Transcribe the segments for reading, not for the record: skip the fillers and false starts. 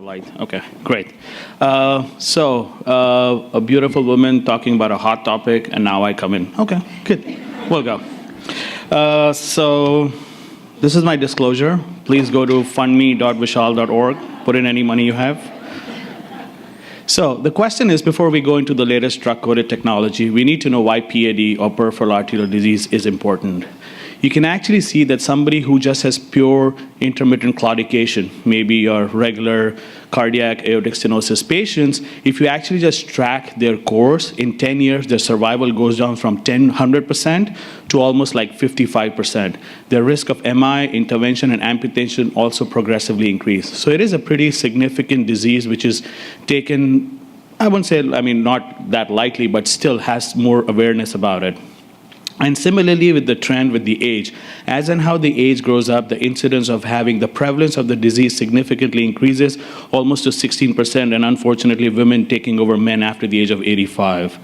light. Okay, great. A beautiful woman talking about a hot topic, and now I come in. Okay, good. We'll go. This is my disclosure. Please go to fundme.vishal.org. Put in any money you have. So the question is, before we go into the latest drug-coated technology, we need to know why PAD, or peripheral arterial disease, is important. You can actually see that somebody who just has pure intermittent claudication, maybe your regular cardiac aortic stenosis patients, if you actually just track their course, in 10 years, their survival goes down from 100% to almost like 55%. Their risk of MI, intervention, and amputation also progressively increase. So it is a pretty significant disease which is taken, I wouldn't say, not that lightly, but still has more awareness about it. And similarly with the trend with the age, as and how the age grows up, the incidence of having the prevalence of the disease significantly increases, almost to 16%, and unfortunately women taking over men after the age of 85.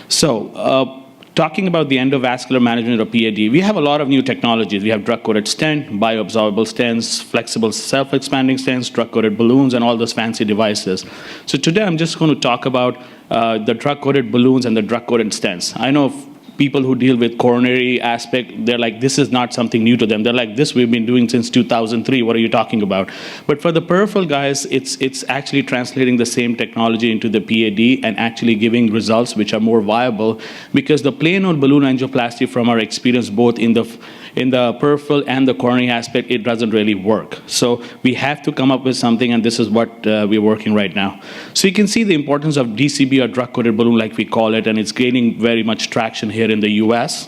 So talking about the endovascular management of PAD, we have a lot of new technologies. We have drug-coated stent, bioabsorbable stents, flexible self-expanding stents, drug-coated balloons, and all those fancy devices. So today I'm just going to talk about the drug-coated balloons and the drug-coated stents. I know people who deal with coronary aspect, they're like, this is not something new to them. They're like, this we've been doing since 2003. What are you talking about? But for the peripheral guys, it's actually translating the same technology into the PAD and actually giving results which are more viable, because the plain old balloon angioplasty, from our experience both in the peripheral and the coronary aspect, it doesn't really work. So we have to come up with something, and this is what we're working right now. So you can see the importance of DCB, or drug-coated balloon like we call it, and it's gaining very much traction here in the US.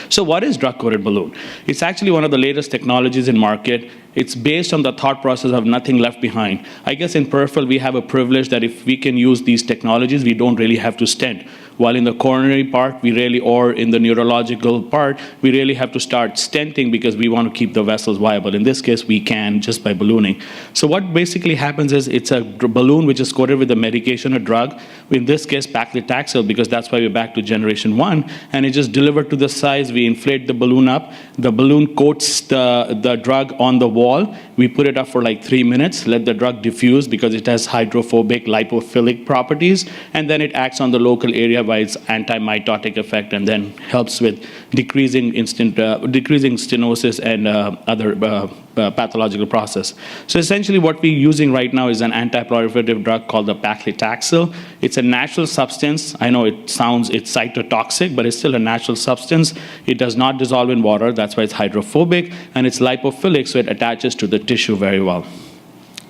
So what is drug-coated balloon? It's actually one of the latest technologies in market. It's based on the thought process of nothing left behind. I guess in peripheral, we have a privilege that if we can use these technologies, we don't really have to stent. While in the coronary part, or in the neurological part, we really have to start stenting because we want to keep the vessels viable. In this case, we can just by ballooning. So what basically happens is it's a balloon which is coated with a medication or drug, in this case, paclitaxel, because that's why we're back to generation 1, and it's just delivered to the size. We inflate the balloon up. The balloon coats the drug on the wall. We put it up for like 3 minutes, let the drug diffuse because it has hydrophobic, lipophilic properties, and then it acts on the local area by its anti-mitotic effect, and then helps with decreasing stenosis and other pathological process. So essentially what we're using right now is an anti-proliferative drug called the paclitaxel. It's a natural substance. I know it's cytotoxic, but it's still a natural substance. It does not dissolve in water. That's why it's hydrophobic, and it's lipophilic, so it attaches to the tissue very well.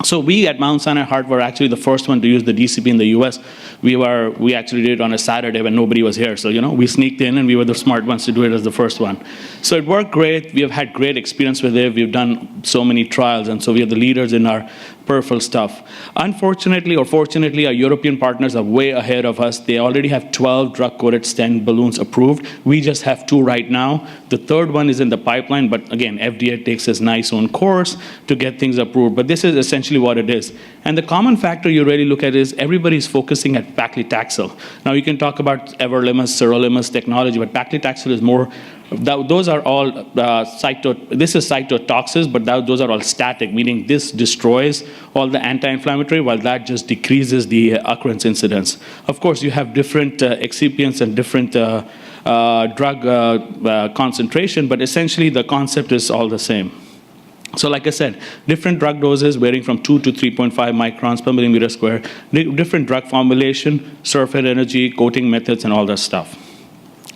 So we at Mount Sinai Heart were actually the first one to use the DCB in the US. We actually did it on a Saturday when nobody was here. So, we sneaked in, and we were the smart ones to do it as the first one. So it worked great. We have had great experience with it. We've done so many trials, and so we are the leaders in our peripheral stuff. Unfortunately, or fortunately, our European partners are way ahead of us. They already have 12 drug-coated stent balloons approved. We just have 2 right now. The third one is in the pipeline, but again, FDA takes its nice own course to get things approved. But this is essentially what it is. And the common factor you really look at is everybody's focusing at paclitaxel. Now you can talk about everolimus, sirolimus technology, but paclitaxel is more. Those are all this is cytotoxics, but those are all static, meaning this destroys all the anti-inflammatory, while that just decreases the occurrence incidence. Of course, you have different excipients and different drug concentration, but essentially the concept is all the same. So like I said, different drug doses varying from 2 to 3.5 microns per millimeter square, different drug formulation, surface energy, coating methods, and all that stuff.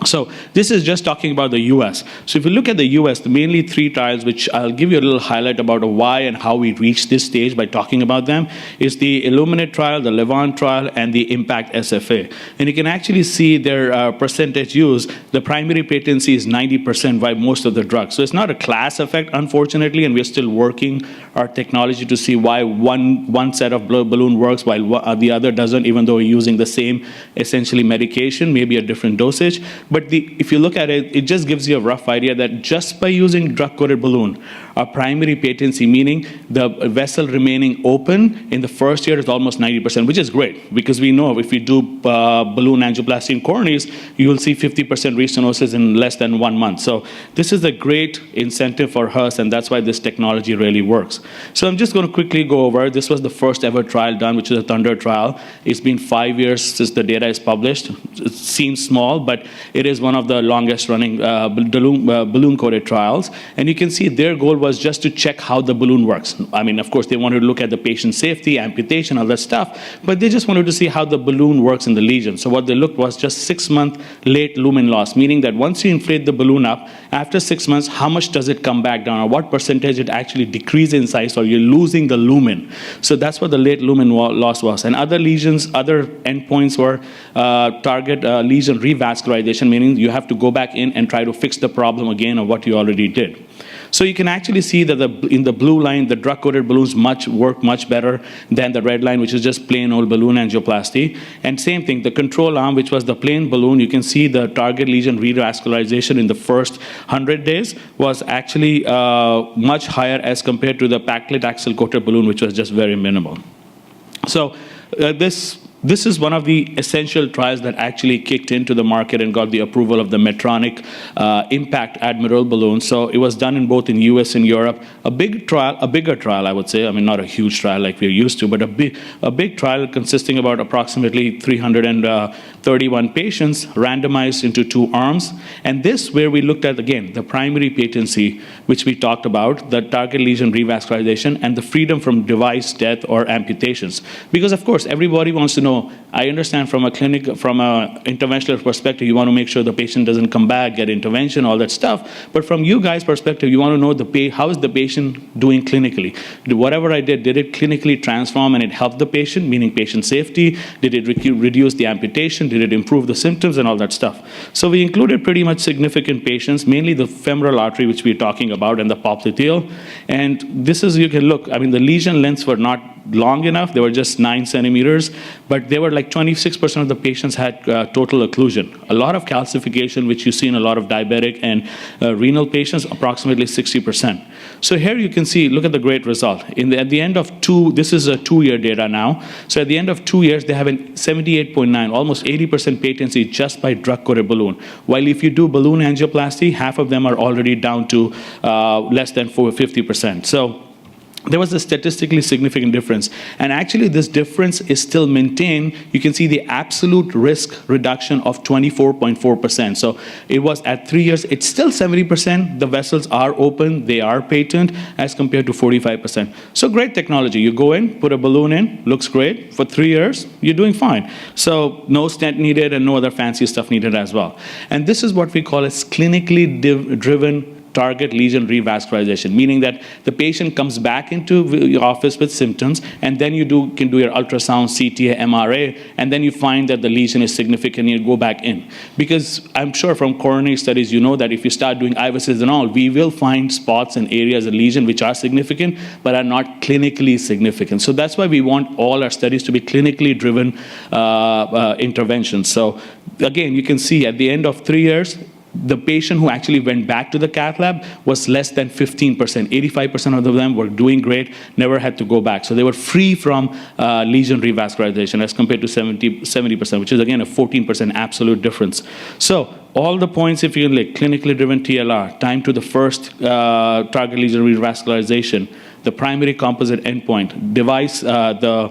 So this is just talking about the US. So if you look at the US, the mainly 3 trials, which I'll give you a little highlight about why and how we reached this stage by talking about them, is the Illuminate trial, the Levant trial, and the Impact SFA. And you can actually see their percentage use. The primary patency is 90% by most of the drugs. So it's not a class effect, unfortunately, and we're still working our technology to see why one set of balloon works while the other doesn't, even though we're using the same, essentially, medication, maybe a different dosage. But if you look at it, it just gives you a rough idea that just by using drug-coated balloon, our primary patency, meaning the vessel remaining open in the first year, is almost 90%, which is great, because we know if you do balloon angioplasty in coronaries, you will see 50% restenosis in less than 1 month. So this is a great incentive for us, and that's why this technology really works. So I'm just going to quickly go over. This was the first ever trial done, which is a Thunder trial. It's been 5 years since the data is published. It seems small, but it is one of the longest running balloon-coated trials. And you can see their goal was just to check how the balloon works. I mean, of course, they wanted to look at the patient safety, amputation, all that stuff, but they just wanted to see how the balloon works in the lesion. So what they looked was just 6-month late lumen loss, meaning that once you inflate the balloon up, after 6 months, how much does it come back down, or what percentage it actually decreases in size, or you're losing the lumen. So that's what the late lumen loss was. And other lesions, other endpoints were target lesion revascularization, meaning you have to go back in and try to fix the problem again of what you already did. So you can actually see that in the blue line, the drug-coated balloons work much better than the red line, which is just plain old balloon angioplasty. And same thing, the control arm, which was the plain balloon, you can see the target lesion revascularization in the first 100 days was actually much higher as compared to the paclitaxel-coated balloon, which was just very minimal. So this is one of the essential trials that actually kicked into the market and got the approval of the Medtronic Impact Admiral balloon. So it was done in both in US and Europe. A bigger trial, I would say. I mean, not a huge trial like we're used to, but a big trial consisting about approximately 331 patients randomized into 2 arms. And this where we looked at, again, the primary patency, which we talked about, the target lesion revascularization, and the freedom from device death or amputations. Because, of course, everybody wants to know, I understand from an interventional perspective, you want to make sure the patient doesn't come back, get intervention, all that stuff. But from you guys' perspective, you want to know how is the patient doing clinically? Whatever I did it clinically transform and it helped the patient, meaning patient safety? Did it reduce the amputation? Did it improve the symptoms and all that stuff? So we included pretty much significant patients, mainly the femoral artery, which we're talking about, and the popliteal. And this is, you can look, I mean, the lesion lengths were not long enough. They were just 9 centimeters, but they were like 26% of the patients had total occlusion. A lot of calcification, which you see in a lot of diabetic and renal patients, approximately 60%. So here you can see, look at the great result. At the end of this is a 2-year data now. So at the end of 2 years, they have a 78.9, almost 80% patency just by drug-coated balloon. While if you do balloon angioplasty, half of them are already down to less than 50%. So there was a statistically significant difference. And actually, this difference is still maintained. You can see the absolute risk reduction of 24.4%. So it was at 3 years, it's still 70%. The vessels are open, they are patent, as compared to 45%. So great technology. You go in, put a balloon in, looks great. For 3 years, you're doing fine. So no stent needed and no other fancy stuff needed as well. And this is what we call as clinically driven target lesion revascularization, meaning that the patient comes back into your office with symptoms, and then you can do your ultrasound, CTA, MRA, and then you find that the lesion is significant, you go back in. Because I'm sure from coronary studies, you know that if you start doing IVUSs and all, we will find spots and areas of lesion which are significant, but are not clinically significant. So that's why we want all our studies to be clinically driven interventions. So again, you can see at the end of 3 years, the patient who actually went back to the cath lab was less than 15%. 85% of them were doing great, never had to go back. So they were free from lesion revascularization as compared to 70%, which is again a 14% absolute difference. So all the points, if you like, clinically driven TLR, time to the first target lesion revascularization, the primary composite endpoint, device, the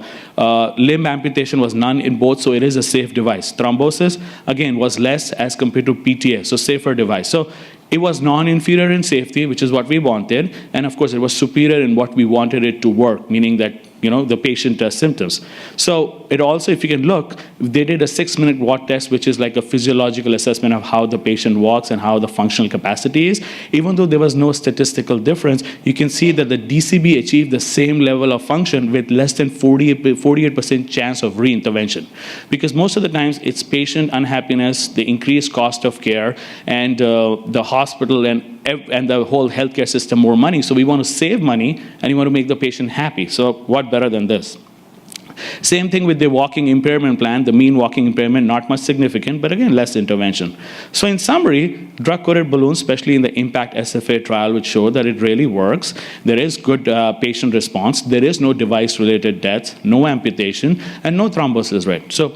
limb amputation was none in both, so it is a safe device. Thrombosis, again, was less as compared to PTA, so safer device. So it was non-inferior in safety, which is what we wanted, and of course it was superior in what we wanted it to work, meaning that the patient symptoms. So it also, if you can look, they did a 6-minute walk test, which is like a physiological assessment of how the patient walks and how the functional capacity is. Even though there was no statistical difference, you can see that the DCB achieved the same level of function with less than 48% chance of reintervention. Because most of the times it's patient unhappiness, the increased cost of care, and the hospital and the whole healthcare system more money. So we want to save money and we want to make the patient happy. So what better than this? Same thing with the walking impairment plan, the mean walking impairment, not much significant, but again, less intervention. So in summary, drug-coated balloons, especially in the IMPACT SFA trial, which showed that it really works. There is good patient response. There is no device-related deaths, no amputation, and no thrombosis rate. So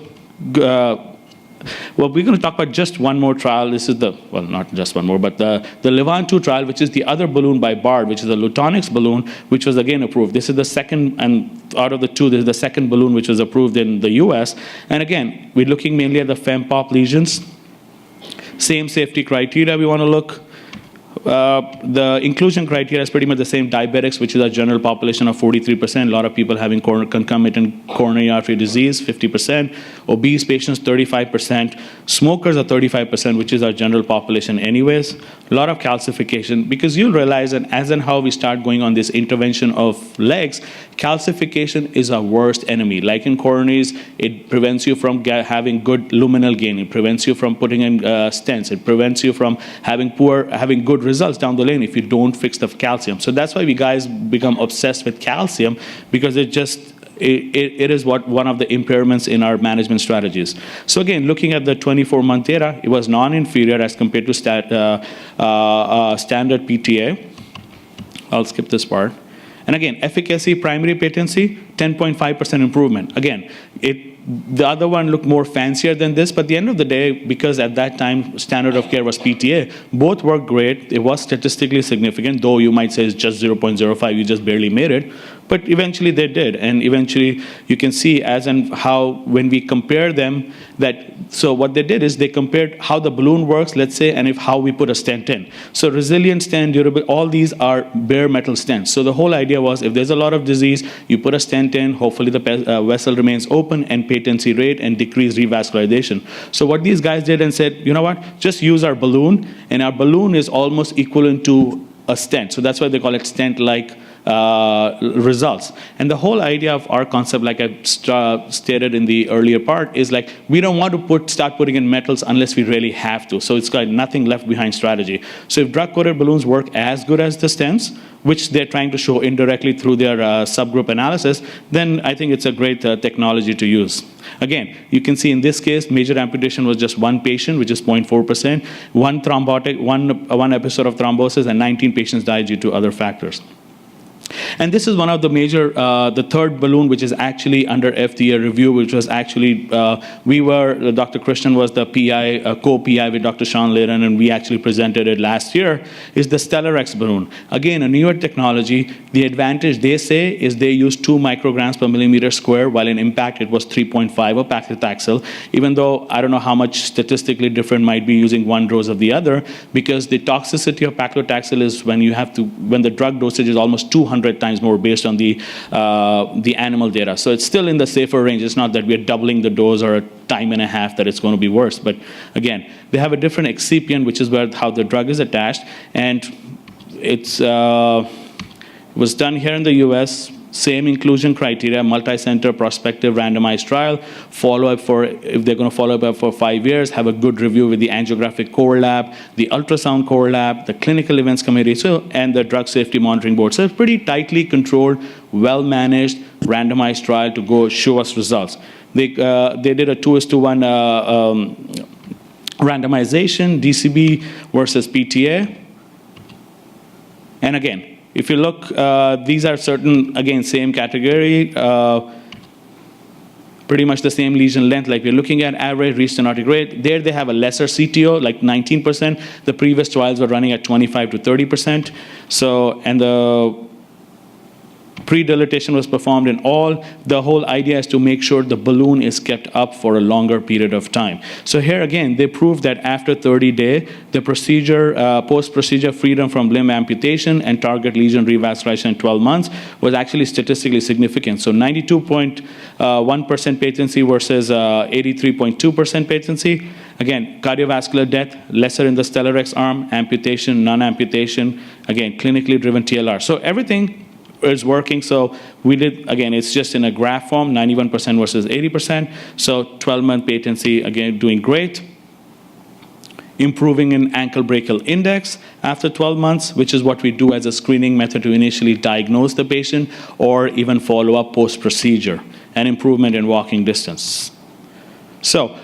well, we're going to talk about just one more trial. This is well, not just one more, but the Levant-2 trial, which is the other balloon by Bard, which is a Lutonix balloon, which was again approved. This is the second, and out of the two, this is the second balloon which was approved in the US. And again, we're looking mainly at the fem-pop lesions. Same safety criteria we want to look. The inclusion criteria is pretty much the same. Diabetics, which is a general population of 43%. A lot of people having concomitant coronary artery disease, 50%. Obese patients, 35%. Smokers are 35%, which is our general population anyways. A lot of calcification, because you'll realize that as and how we start going on this intervention of legs, calcification is our worst enemy. Like in coronaries, it prevents you from having good luminal gain. It prevents you from putting in stents. It prevents you from having good results down the lane if you don't fix the calcium. So that's why we guys become obsessed with calcium, because it is one of the impairments in our management strategies. So again, looking at the 24-month data, it was non-inferior as compared to standard PTA. I'll skip this part. And again, efficacy, primary patency, 10.5% improvement. Again, the other one looked more fancier than this, but at the end of the day, because at that time standard of care was PTA, both worked great. It was statistically significant, though you might say it's just 0.05, you just barely made it. But eventually they did, and eventually you can see as and how when we compare them, so what they did is they compared how the balloon works, let's say, and how we put a stent in. So resilient stent, durable, all these are bare metal stents. So the whole idea was if there's a lot of disease, you put a stent in, hopefully the vessel remains open, and patency rate and decrease revascularization. So what these guys did and said, you know what, just use our balloon, and our balloon is almost equivalent to a stent. So that's why they call it stent-like results. And the whole idea of our concept, like I stated in the earlier part, is like we don't want to start putting in metals unless we really have to. So it's got nothing left behind strategy. So if drug-coated balloons work as good as the stents, which they're trying to show indirectly through their subgroup analysis, then I think it's a great technology to use. Again, you can see in this case, major amputation was just one patient, which is 0.4%, one episode of thrombosis, and 19 patients died due to other factors. And this is one of the major, the third balloon, which is actually under FDA review, which was actually, Dr. Christian was the PI, co-PI with Dr. Sean Layden, and we actually presented it last year, is the StellarX balloon. Again, a newer technology. The advantage, they say, is they use 2 micrograms per millimeter square, while in IMPACT it was 3.5 of paclitaxel, even though I don't know how much statistically different might be using one dose of the other, because the toxicity of paclitaxel is when the drug dosage is almost 200 times more based on the animal data. So it's still in the safer range. It's not that we're doubling the dose or a time and a half that it's going to be worse. But again, they have a different excipient, which is how the drug is attached. And it was done here in the US. Same inclusion criteria, multi-center prospective randomized trial, if they're going to follow up for 5 years, have a good review with the angiographic core lab, the ultrasound core lab, the clinical events committee, and the drug safety monitoring board. So it's pretty tightly controlled, well-managed, randomized trial to go show us results. They did a 2:1 randomization, DCB versus PTA. And again, if you look, these are certain, again, same category, pretty much the same lesion length. Like we're looking at average restenotic rate. There they have a lesser CTO, like 19%. The previous trials were running at 25 to 30%. So, and the pre-dilatation was performed in all. The whole idea is to make sure the balloon is kept up for a longer period of time. So here again, they proved that after 30 days, the procedure, post-procedure freedom from limb amputation and target lesion revascularization in 12 months was actually statistically significant. So 92.1% patency versus 83.2% patency. Again, cardiovascular death, lesser in the StellarX arm, amputation, non-amputation, again, clinically driven TLR. So everything is working. So we did, again, it's just in a graph form, 91% versus 80%. So 12-month patency, again, doing great. Improving in ankle brachial index after 12 months, which is what we do as a screening method to initially diagnose the patient or even follow up post-procedure. and improvement in walking distance. So,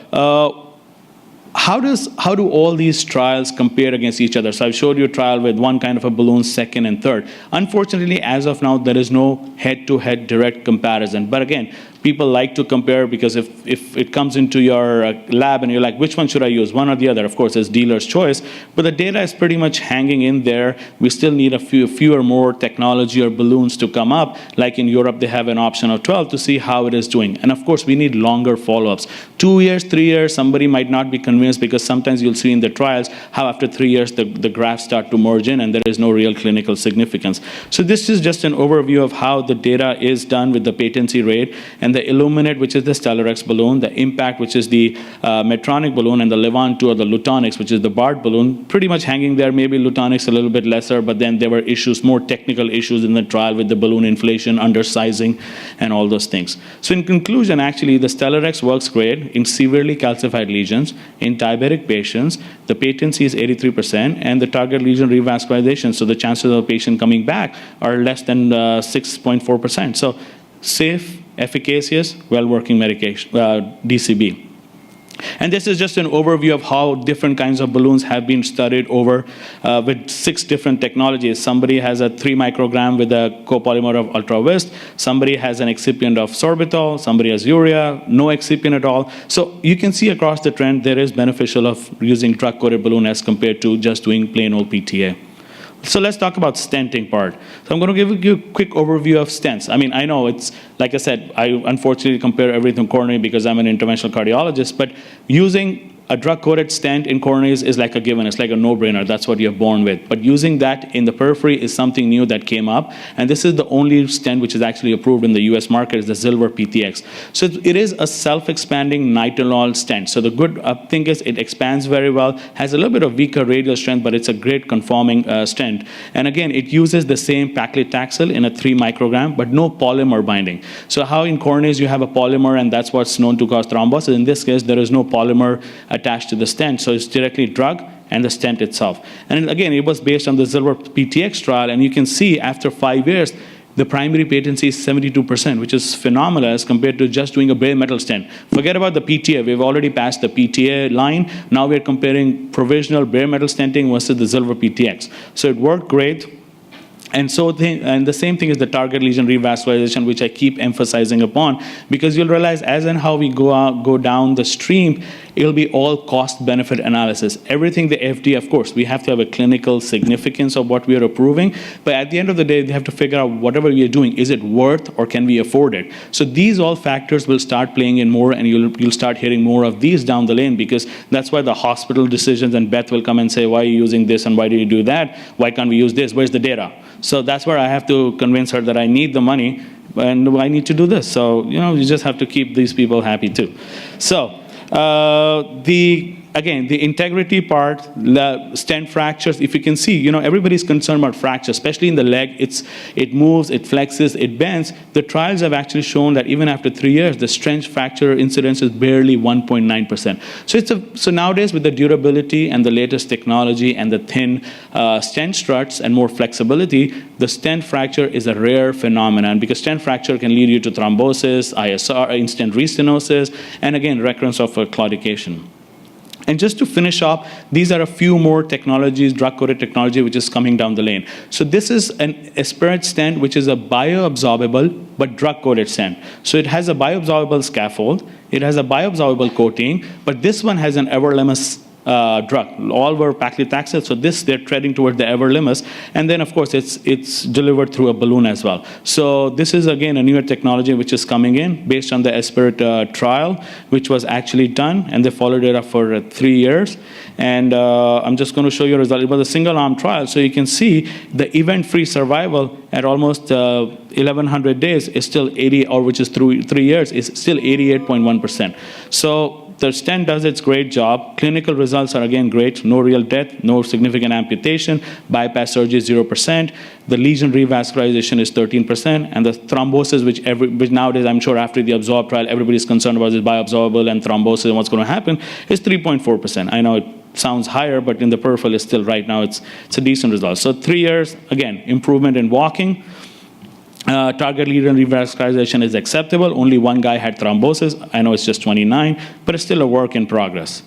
how do all these trials compare against each other? So I've showed you a trial with one kind of a balloon, second and third. Unfortunately, as of now, there is no head-to-head direct comparison. But again, people like to compare because if it comes into your lab and you're like, which one should I use, one or the other? Of course, it's dealer's choice. But the data is pretty much hanging in there. We still need a fewer more technology or balloons to come up. Like in Europe, they have an option of 12 to see how it is doing. And of course, we need longer follow-ups. 2 years, 3 years, somebody might not be convinced because sometimes you'll see in the trials how after 3 years the graphs start to merge in and there is no real clinical significance. So this is just an overview of how the data is done with the patency rate, and the Illuminate, which is the Stellarex balloon, the Impact, which is the Medtronic balloon, and the Levant 2 or the Lutonix, which is the BART balloon, pretty much hanging there. Maybe Lutonix a little bit lesser, but then there were issues, more technical issues in the trial with the balloon inflation, undersizing, and all those things. So in conclusion, actually, the Stellarex works great in severely calcified lesions. In diabetic patients, the patency is 83%, and the target lesion revascularization, so the chances of a patient coming back are less than 6.4%. So safe, efficacious, well-working medication, DCB. And this is just an overview of how different kinds of balloons have been studied over with 6 different technologies. Somebody has a 3 microgram with a copolymer of ultra-Wist. Somebody has an excipient of sorbitol. Somebody has urea, no excipient at all. So you can see across the trend there is beneficial of using drug-coated balloon as compared to just doing plain old PTA. So let's talk about stenting part. So I'm going to give you a quick overview of stents. I mean, I know it's, like I said, I unfortunately compare everything coronary because I'm an interventional cardiologist, but using a drug-coated stent in coronaries is like a given. It's like a no-brainer. That's what you're born with. But using that in the periphery is something new that came up. And this is the only stent which is actually approved in the US market, is the Silver PTX. So it is a self-expanding nitinol stent. So the good thing is it expands very well, has a little bit of weaker radial strength, but it's a great conforming stent. And again, it uses the same paclitaxel in a 3 microgram, but no polymer binding. So how in coronaries you have a polymer, and that's what's known to cause thrombosis. In this case, there is no polymer attached to the stent, so it's directly drug and the stent itself. And again, it was based on the Silver PTX trial, and you can see after 5 years, the primary patency is 72%, which is phenomenal as compared to just doing a bare metal stent. Forget about the PTA. We've already passed the PTA line. Now we're comparing provisional bare metal stenting versus the Silver PTX. So it worked great. And so, the same thing is the target lesion revascularization, which I keep emphasizing upon, because you'll realize as and how we go down the stream, it'll be all cost-benefit analysis. Everything the FDA, of course, we have to have a clinical significance of what we are approving, but at the end of the day, they have to figure out whatever we are doing, is it worth or can we afford it? So these all factors will start playing in more, and you'll start hearing more of these down the lane, because that's why the hospital decisions, and Beth will come and say, why are you using this and why do you do that? Why can't we use this? Where's the data? So that's where I have to convince her that I need the money and I need to do this. So, you just have to keep these people happy too. So, Again, the integrity part, the stent fractures, if you can see, everybody's concerned about fracture, especially in the leg. It moves, it flexes, it bends. The trials have actually shown that even after 3 years, the stent fracture incidence is barely 1.9%. So nowadays, with the durability and the latest technology and the thin stent struts and more flexibility, the stent fracture is a rare phenomenon, because stent fracture can lead you to thrombosis, ISR, instant restenosis, and again, recurrence of claudication. And just to finish off, these are a few more technologies, drug-coated technology, which is coming down the lane. So this is an aspirate stent, which is a bioabsorbable but drug-coated stent. So it has a bioabsorbable scaffold, it has a bioabsorbable coating, but this one has an everolimus drug. All were paclitaxel, so they're treading toward the everolimus, and then of course it's delivered through a balloon as well. So this is again a newer technology which is coming in based on the aspirate trial, which was actually done, and they followed it up for 3 years. And I'm just going to show you a result. It was a single-arm trial, so you can see the event-free survival at almost 1,100 days is still 80, or which is through 3 years, is still 88.1%. So the stent does its great job. Clinical results are again great. No real death, no significant amputation. Bypass surgery is 0%. The lesion revascularization is 13%. And the thrombosis, which nowadays I'm sure after the Absorb trial, everybody's concerned about is bioabsorbable and thrombosis and what's going to happen, is 3.4%. I know it sounds higher, but in the peripheral, it's still right now, it's a decent result. So 3 years, again, improvement in walking. Target lesion revascularization is acceptable. Only one guy had thrombosis. I know it's just 29, but it's still a work in progress.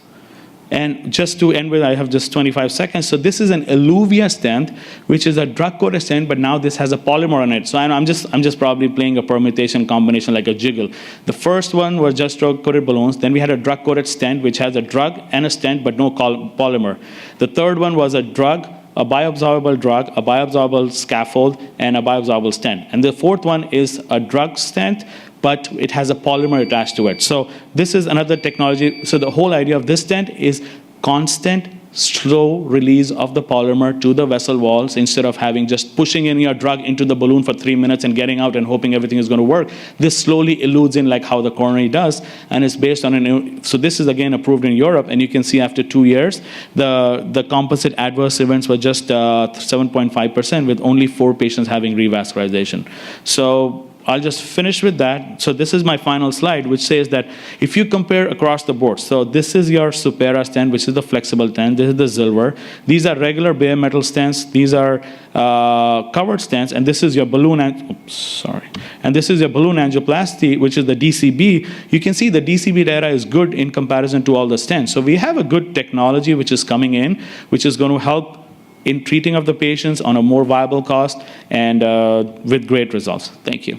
And just to end with, I have just 25 seconds. So this is an Illuvia stent, which is a drug-coated stent, but now this has a polymer on it. So I'm just probably playing a permutation combination like a jiggle. The first one was just drug-coated balloons. Then we had a drug-coated stent, which has a drug and a stent, but no polymer. The third one was a drug, a bioabsorbable drug, a bioabsorbable scaffold, and a bioabsorbable stent. And the fourth one is a drug stent, but it has a polymer attached to it. So this is another technology. So the whole idea of this stent is constant, slow release of the polymer to the vessel walls instead of having just pushing in your drug into the balloon for 3 minutes and getting out and hoping everything is going to work. This slowly eludes in like how the coronary does, and it's based on so this is again approved in Europe, and you can see after 2 years, the composite adverse events were just 7.5% with only 4 patients having revascularization. So I'll just finish with that. So this is my final slide, which says that if you compare across the board, so this is your Supera stent, which is the flexible stent. This is the Zilver. These are regular bare metal stents. These are covered stents, and this is your balloon. And this is your balloon angioplasty, which is the DCB. You can see the DCB data is good in comparison to all the stents. So we have a good technology which is coming in, which is going to help in treating of the patients on a more viable cost and with great results. Thank you.